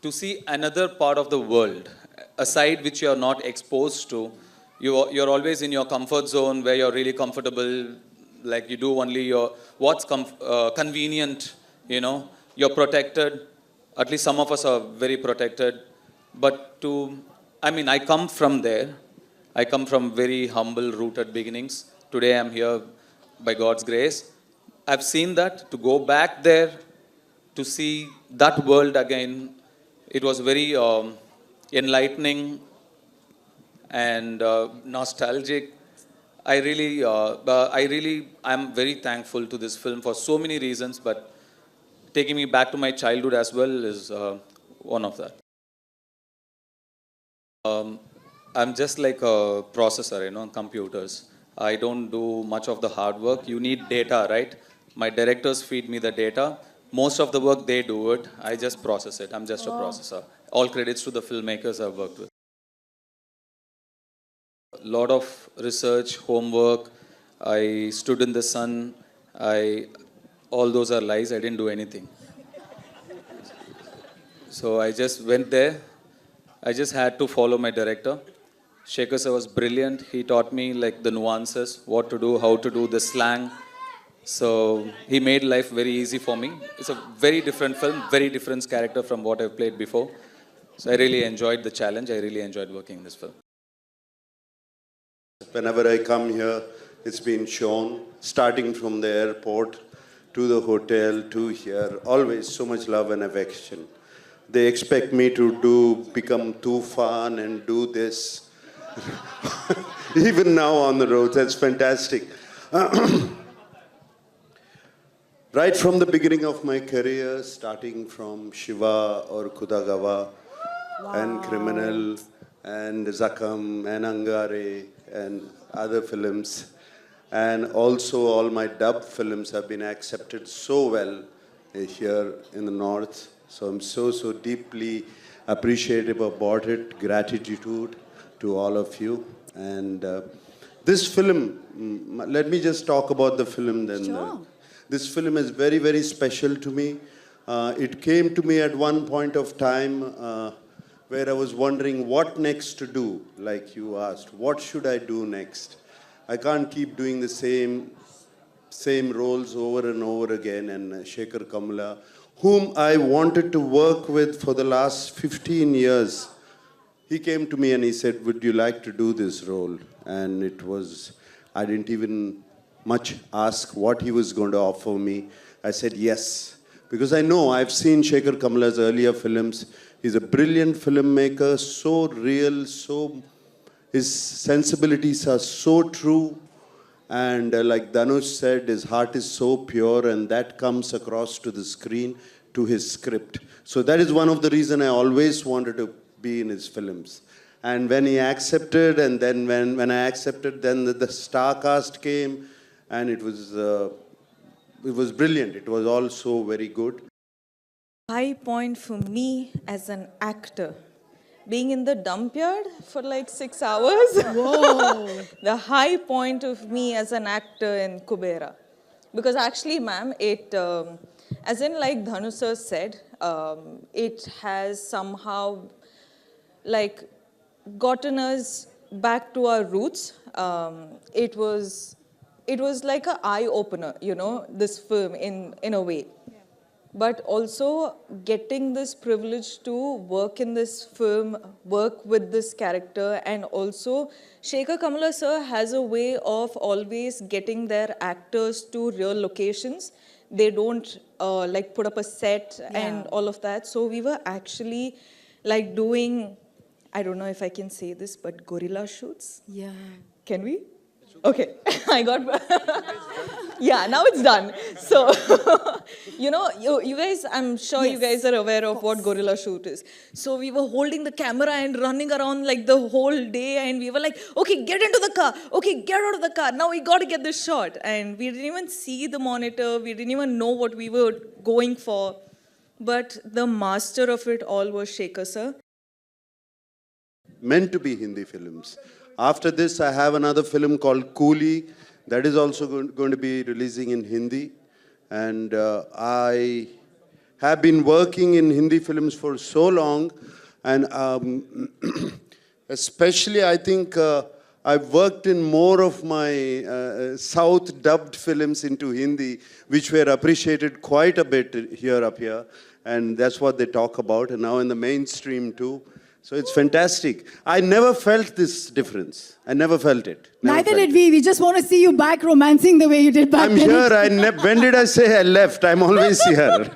to see another part of the world, a side which you're not exposed to. You're always in your comfort zone where you're really comfortable, like you do only what's convenient, you're protected. At least some of us are very protected. But I come from there. I come from very humble, rooted beginnings. Today I'm here by God's grace. I've seen that. To go back there, to see that world again, it was very enlightening and nostalgic. I'm very thankful to this film for so many reasons, but taking me back to my childhood as well is one of that. I'm just like a processor, computers. I don't do much of the hard work. You need data, right? My directors feed me the data. Most of the work, they do it. I just process it. I'm just a processor. All credits to the filmmakers I've worked with. A lot of research, homework. I stood in the sun. All those are lies. I didn't do anything. So I just went there. I just had to follow my director. Shekhar sir was brilliant. He taught me like the nuances, what to do, how to do, the slang. So he made life very easy for me. It's a very different film, very different character from what I've played before. So I really enjoyed the challenge. I really enjoyed working in this film. Whenever I come here, it's been shown, starting from the airport to the hotel to here, always so much love and affection. They expect me to become Tufan and do this. Even now on the roads, that's fantastic. Right from the beginning of my career, starting from Shiva or Kudagawa, and Criminal, and Zakam, and Angare, and other films. And also all my dub films have been accepted so well here in the North. So I'm so deeply appreciative about it. Gratitude to all of you. And this film, let me just talk about the film then. Sure. This film is very special to me. It came to me at one point of time where I was wondering what next to do, like you asked. What should I do next? I can't keep doing the same roles over and over again. And Shekhar Kamla, whom I wanted to work with for the last 15 years, he came to me and he said, would you like to do this role? And it was, I didn't even much ask what he was going to offer me. I said yes, because I know I've seen Shekhar Kamla's earlier films. He's a brilliant filmmaker, so real, his sensibilities are so true. And like Dhanush said, his heart is so pure, and that comes across to the screen, to his script. So that is one of the reasons I always wanted to be in his films. And when he accepted, and then when I accepted, then the star cast came, and it was brilliant. It was also very good. High point for me as an actor, being in the dump yard for like 6 hours. Whoa. The high point of me as an actor in Kubera. Because actually, ma'am, as in like Dhanu sir said, it has somehow like gotten us back to our roots. It was like an eye-opener, this film in a way. But also getting this privilege to work in this film, work with this character, and also Shekhar Kamla sir has a way of always getting their actors to real locations. They don't like put up a set and all of that. So we were actually like doing, I don't know if I can say this, but gorilla shoots. Yeah. Can we? Okay, I got, yeah, now it's done. So, you guys, I'm sure you guys are aware of what gorilla shoot is. So we were holding the camera and running around like the whole day, and we were like, okay, get into the car. Okay, get out of the car. Now we got to get this shot. And we didn't even see the monitor. We didn't even know what we were going for. But the master of it all was Shekhar sir. Meant to be Hindi films. After this, I have another film called Coolie that is also going to be releasing in Hindi. And I have been working in Hindi films for so long, and especially I think I've worked in more of my South dubbed films into Hindi, which were appreciated quite a bit here up here, and that's what they talk about, and now in the mainstream too. So it's fantastic. I never felt this difference. I never felt it. Never Neither felt did it. we. We just want to see you back romancing the way you did back I'm then. here. When did I say I left? I'm always here.